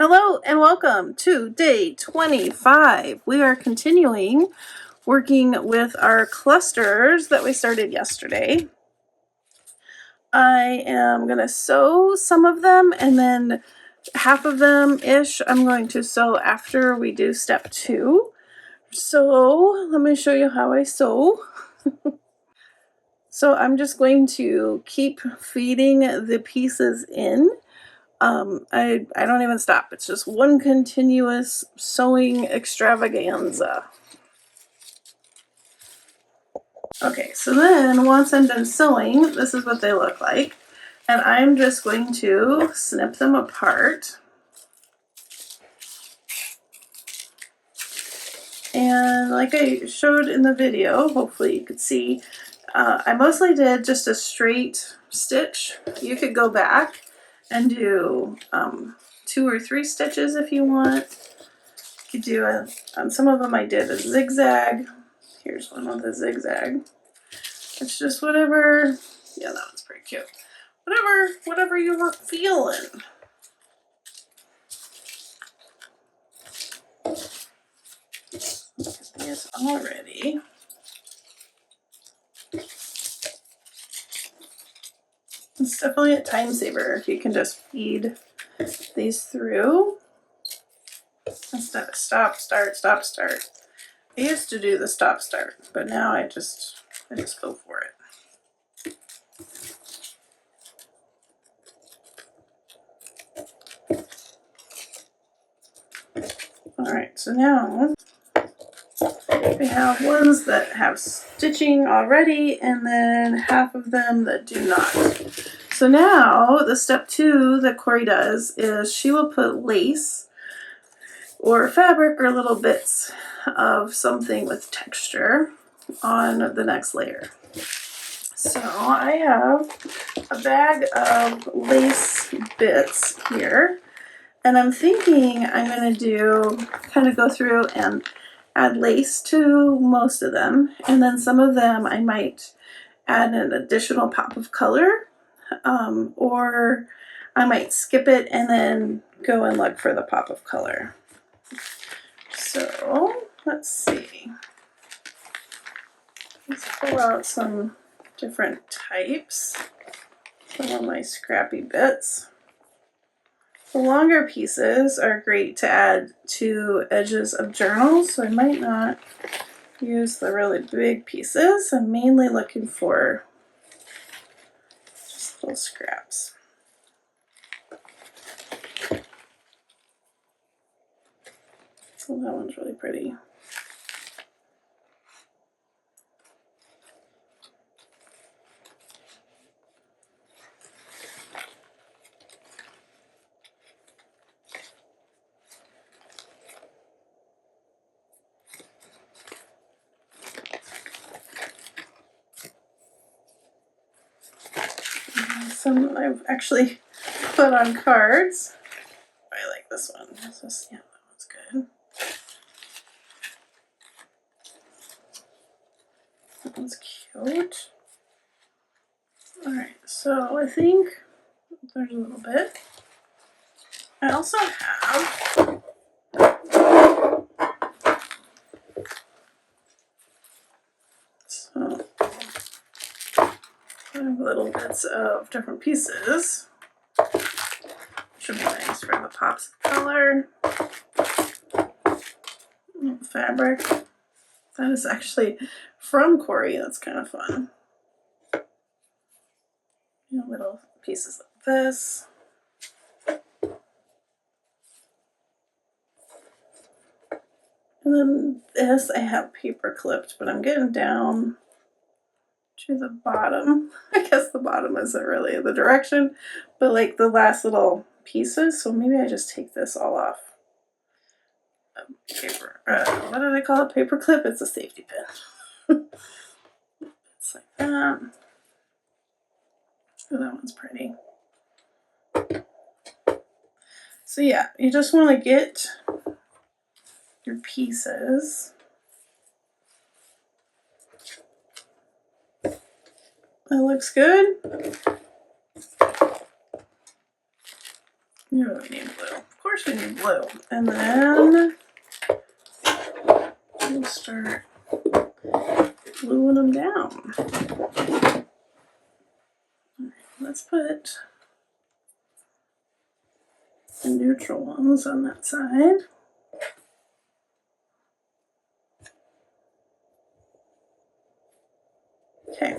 Hello and welcome to day 25. We are continuing working with our clusters that we started yesterday. I am going to sew some of them, and then half of them-ish I'm going to sew after we do step 2. So let me show you how I sew. So I'm just going to keep feeding the pieces in. I don't even stop. It's just one continuous sewing extravaganza. Okay, so then once I'm done sewing, this is what they look like. And I'm just going to snip them apart. And like I showed in the video, hopefully you could see, I mostly did just a straight stitch. You could go back and do 2 or 3 stitches if you want. You could do on some of them I did a zigzag. Here's one with a zigzag. It's just whatever. Yeah, that one's pretty cute. Whatever you were feeling. Look at these already. It's definitely a time saver if you can just feed these through instead of stop, start, stop, start. I used to do the stop, start, but now I just go for it. All right, so now we have ones that have stitching already and then half of them that do not. So now the step 2 that Cori does is she will put lace or fabric or little bits of something with texture on the next layer. So I have a bag of lace bits here, and I'm thinking I'm going to do kind of go through and add lace to most of them, and then some of them I might add an additional pop of color, or I might skip it and then go and look for the pop of color. So let's see. Let's pull out some different types. Some of my scrappy bits. The longer pieces are great to add to edges of journals, so I might not use the really big pieces. I'm mainly looking for just little scraps. So that one's really pretty. Some I've actually put on cards. I like this one. Yeah, that one's good. That one's cute. Alright, so I think there's a little bit. I also have some little bits of different pieces. Should be nice for the pops of color. Fabric. That is actually from Cori. That's kind of fun. Little pieces like this. And then this I have paper clipped, but I'm getting down to the bottom. I guess the bottom isn't really the direction, but like the last little pieces. So maybe I just take this all off. Paper. What did I call it? Paper clip? It's a safety pin. It's like that. Oh, that one's pretty. So yeah, you just want to get your pieces. That looks good. You really need glue. Of course first we need blue, and then we'll start gluing them down. All right, let's put the neutral ones on that side. Okay.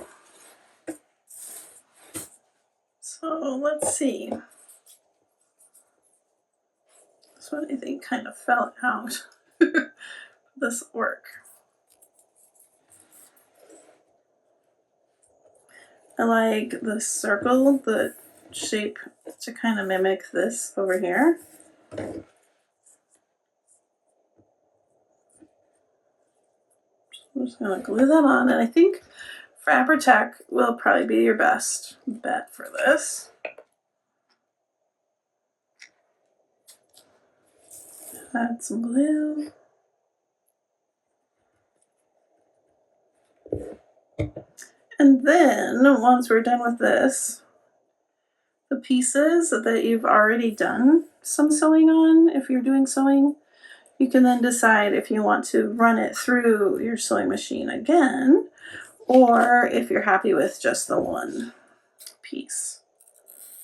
So let's see. This one I think kind of fell out. This will work. I like the circle, the shape to kind of mimic this over here. I'm just going to glue that on, and I think Fabri-Tac will probably be your best bet for this. Add some glue. And then once we're done with this, the pieces that you've already done some sewing on, if you're doing sewing, you can then decide if you want to run it through your sewing machine again, or if you're happy with just the one piece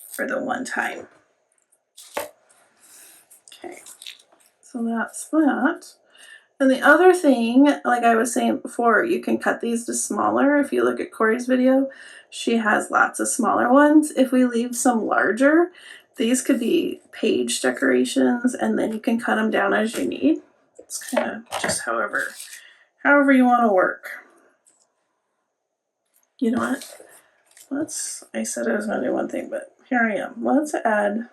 for the one time. Okay, so that's that. And the other thing, like I was saying before, you can cut these to smaller. If you look at Cori's video, she has lots of smaller ones. If we leave some larger, these could be page decorations, and then you can cut them down as you need. It's kind of just however you want to work. You know what? I said I was going to do one thing, but here I am. Let's add,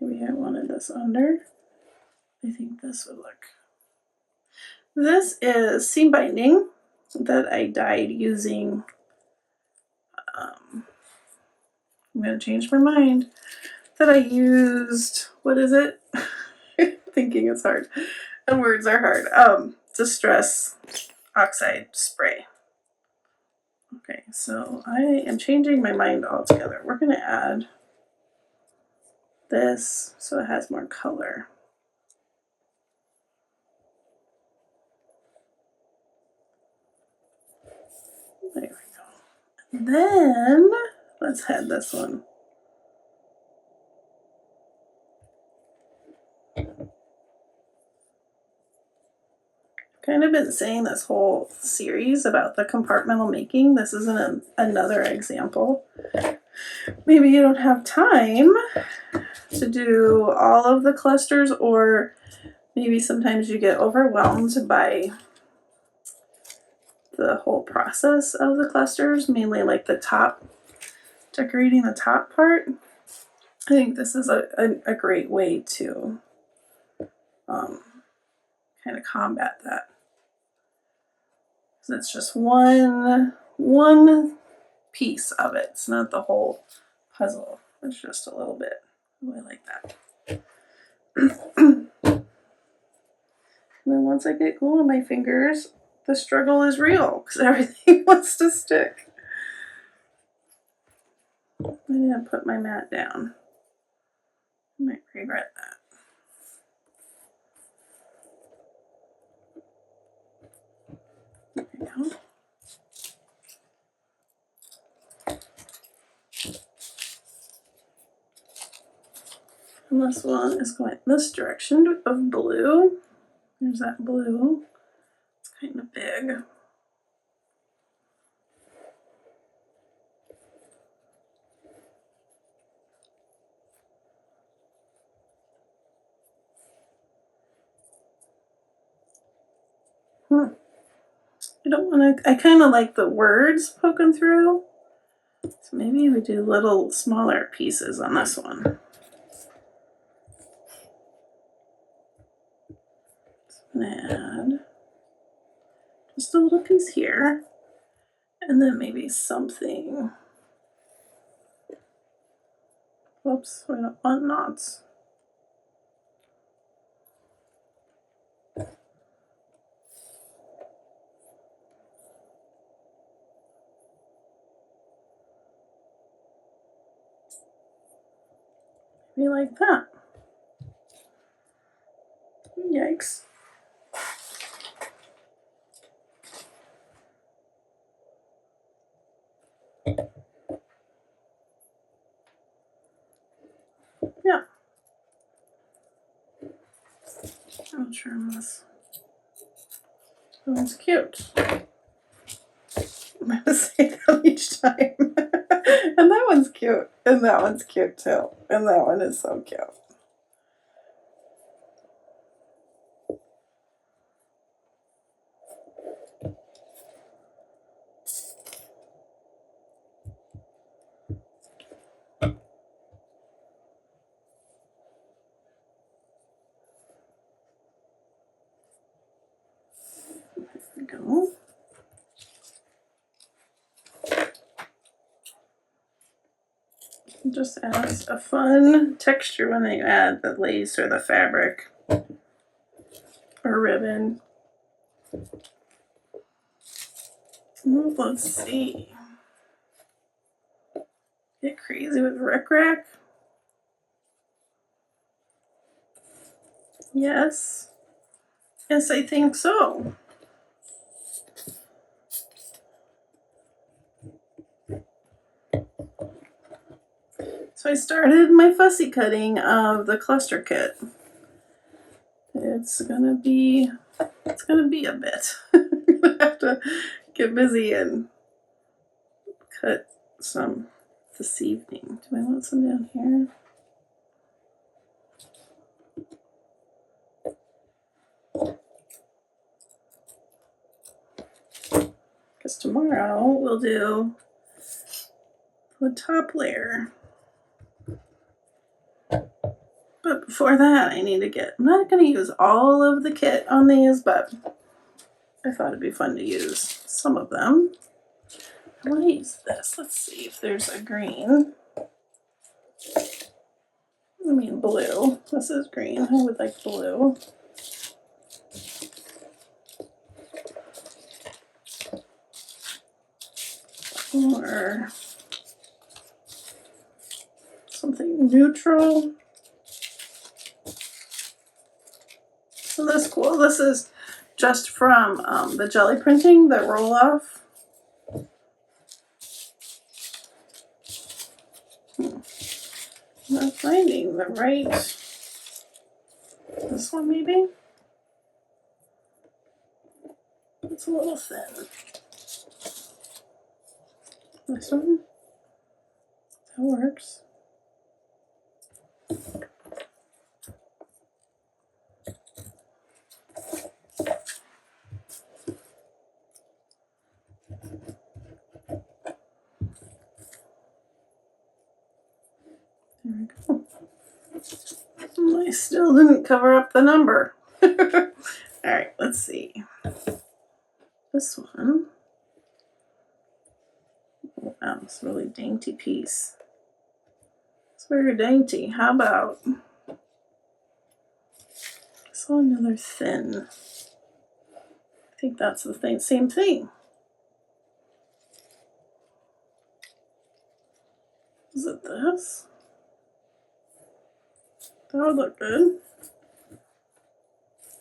maybe I wanted this under. I think this would look. This is seam binding that I dyed using, I'm going to change my mind, that I used, what is it? Thinking it's hard, and words are hard. Distress oxide spray. Okay, so I am changing my mind altogether. We're going to add this so it has more color. There we go. Then let's add this one. Kind of been saying this whole series about the compartmental making. This is another example. Maybe you don't have time to do all of the clusters, or maybe sometimes you get overwhelmed by the whole process of the clusters, mainly like the top, decorating the top part. I think this is a great way to kind of combat that. So it's just one piece of it. It's not the whole puzzle. It's just a little bit. I like that. And then once I get glue on my fingers, the struggle is real because everything wants to stick. I didn't put my mat down. I might regret that. There we go. And this one is going this direction of blue. There's that blue. It's kind of big. I don't want to, I kind of like the words poking through. So maybe we do little smaller pieces on this one. Add just a little piece here, and then maybe something. Whoops, we don't want knots. be like that. Yikes. Yeah. I'll trim this. That one's cute. I'm going to say that each time. And that one's cute. And that one's cute too. And that one is so cute. There we go. It just adds a fun texture when you add the lace or the fabric or ribbon. Let's see. Get crazy with rickrack? Yes. Yes, I think so. So I started my fussy cutting of the cluster kit. It's gonna be a bit. I'm gonna have to get busy and cut some this evening. Do I want some down here? Because tomorrow we'll do the top layer. But before that, I need to get, I'm not going to use all of the kit on these, but I thought it'd be fun to use some of them. I want to use this. Let's see if there's a green. I mean blue. This is green. I would like blue. Or something neutral. So this is cool. This is just from the jelly printing, the roll off. I'm not finding the right. This one maybe? It's a little thin. This one? That works. There we go. I still didn't cover up the number. Alright, let's see. This one. Wow, it's a really dainty piece. It's very dainty. How about I saw another thin. I think that's the thing, same thing. Is it this? That would look good.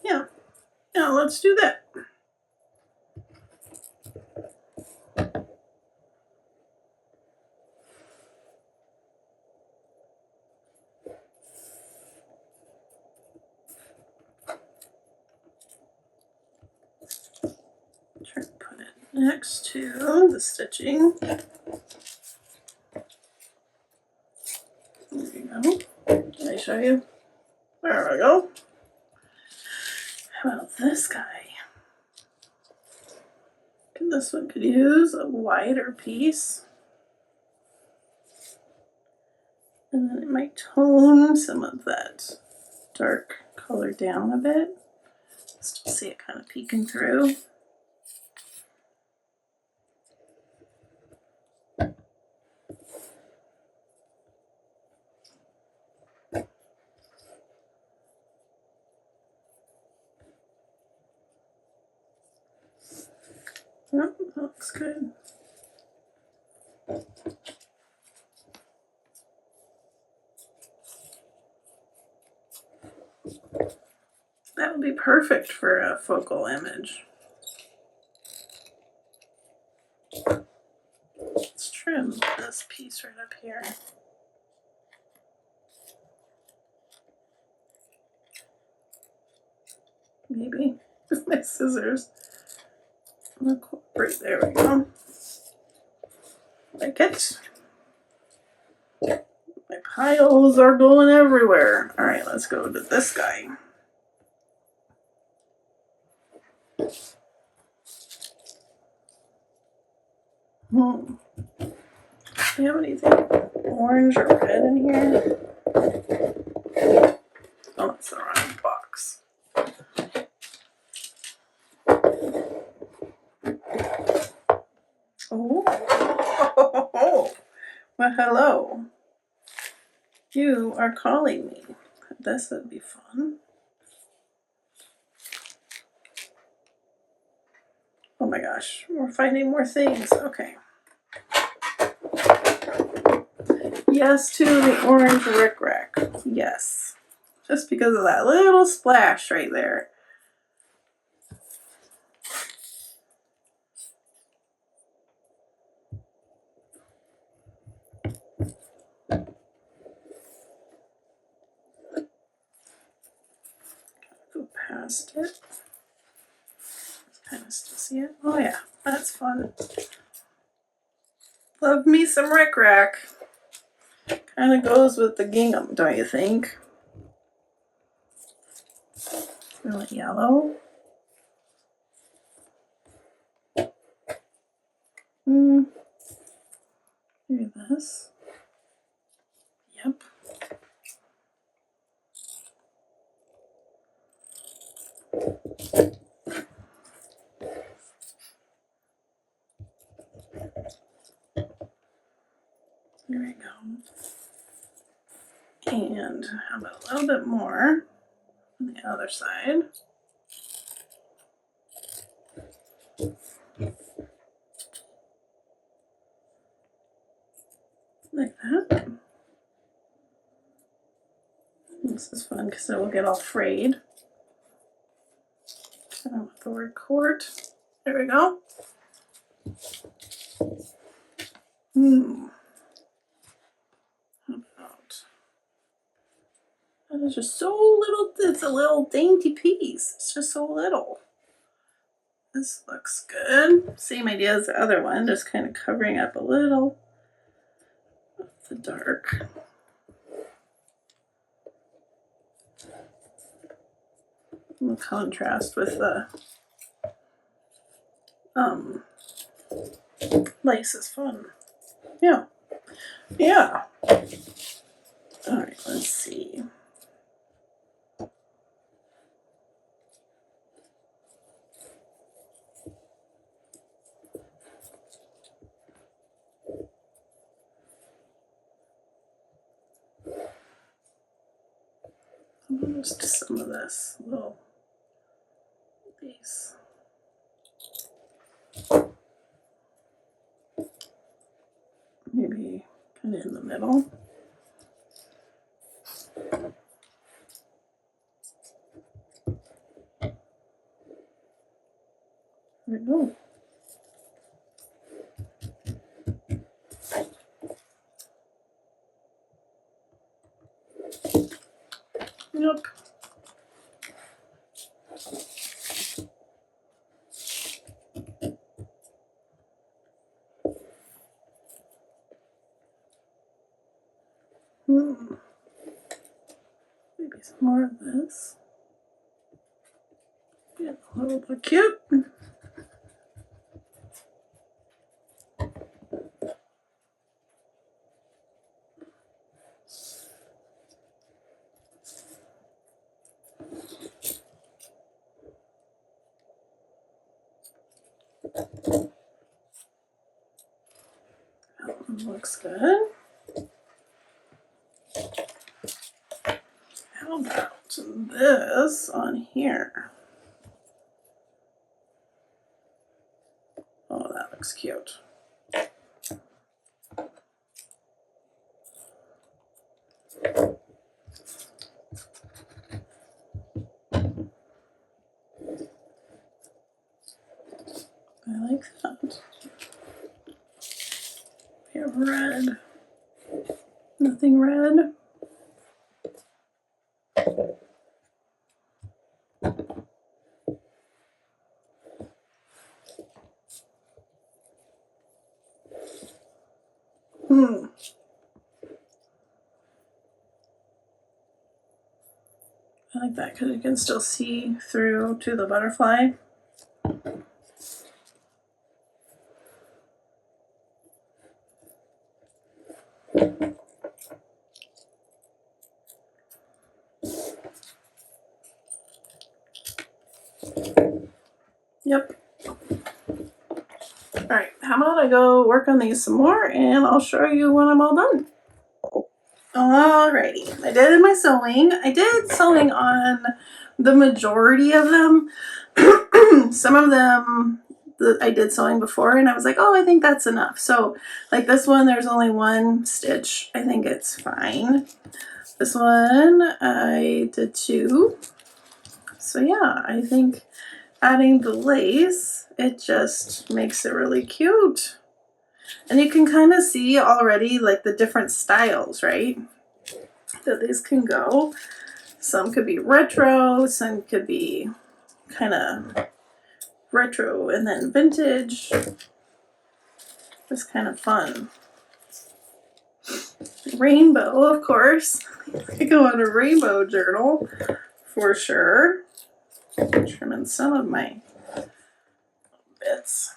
Yeah. Yeah, let's do that. Try to put it next to the stitching. There you go. Can I show you? There we go. How about this guy? This one could use a wider piece. And then it might tone some of that dark color down a bit. Still see it kind of peeking through. Oh, that looks good. That would be perfect for a focal image. Let's trim this piece right up here. Maybe with my scissors. Right, there we go. Like it. My piles are going everywhere. All right, let's go to this guy. Do you have anything orange or red in here? Oh, that's the wrong box. Oh, well, hello. You are calling me. This would be fun. Oh my gosh, we're finding more things. Okay. Yes to the orange rickrack. Yes. Just because of that little splash right there. Go past it. Kind of still see it. Oh yeah, that's fun. Love me some rickrack. Kind of goes with the gingham, don't you think? Really yellow. Maybe this. Yep. There we go. And how about a little bit more on the other side? Like that. This is fun because it will get all frayed. I don't want the word quart. There we go. How about, that is just so little, it's a little dainty piece. It's just so little. This looks good. Same idea as the other one, just kind of covering up a little of the dark. The contrast with the lace is fun. Yeah. Yeah. All right, let's see. Just some of this little piece. Maybe kind of in the middle. There we go. Yep. Maybe some more of this. Yeah, a little bit cute. That one looks good. How about this on here? Oh, that looks cute. red. Nothing red. I like that because you can still see through to the butterfly. Yep. Alright, how about I go work on these some more and I'll show you when I'm all done. Alrighty, I did my sewing. I did sewing on the majority of them. Some of them I did sewing before and I was like, oh, I think that's enough. So like this one, there's only one stitch. I think it's fine. This one, I did 2. So yeah, I think adding the lace, it just makes it really cute. And you can kind of see already like the different styles, right? That these can go. Some could be retro, some could be kind of retro and then vintage. It's kind of fun. Rainbow, of course. I go on a rainbow journal for sure. Trimming some of my bits.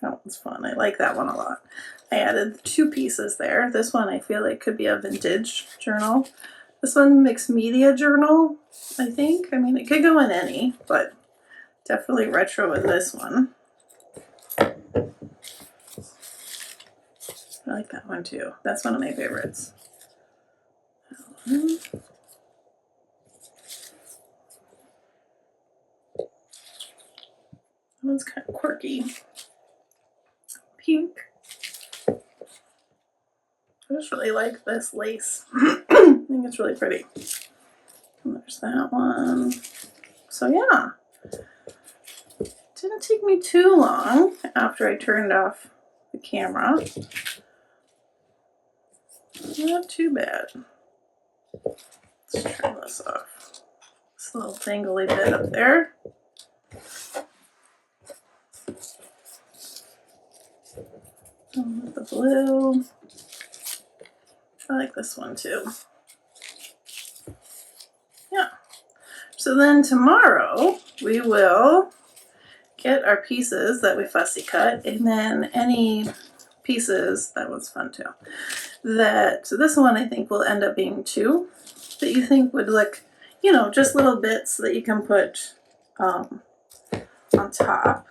That one's fun. I like that one a lot. I added 2 pieces there. This one I feel like could be a vintage journal. This one mixed media journal, I think. I mean, it could go in any, but definitely retro in this one. I like that one too. That's one of my favorites. That one's kind of quirky. Pink. I just really like this lace. I think it's really pretty. And there's that one. So yeah. Didn't take me too long after I turned off the camera. Not too bad. Let's turn this off. This little tangly bit up there. With the blue. I like this one too. Yeah. So then tomorrow we will get our pieces that we fussy cut, and then any pieces, that one's fun too. So this one I think will end up being 2 that you think would look, you know, just little bits that you can put on top.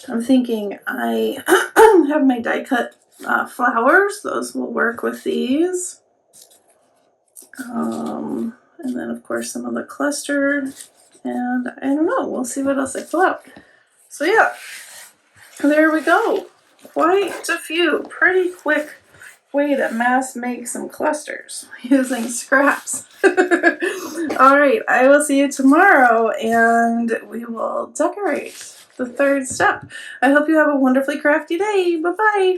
I'm thinking I have my die cut flowers. Those will work with these. And then of course some of the clustered, and I don't know, we'll see what else I pull out. So yeah, there we go. Quite a few. Pretty quick way to mass make some clusters using scraps. All right, I will see you tomorrow and we will decorate the 3rd step. I hope you have a wonderfully crafty day. Bye-bye.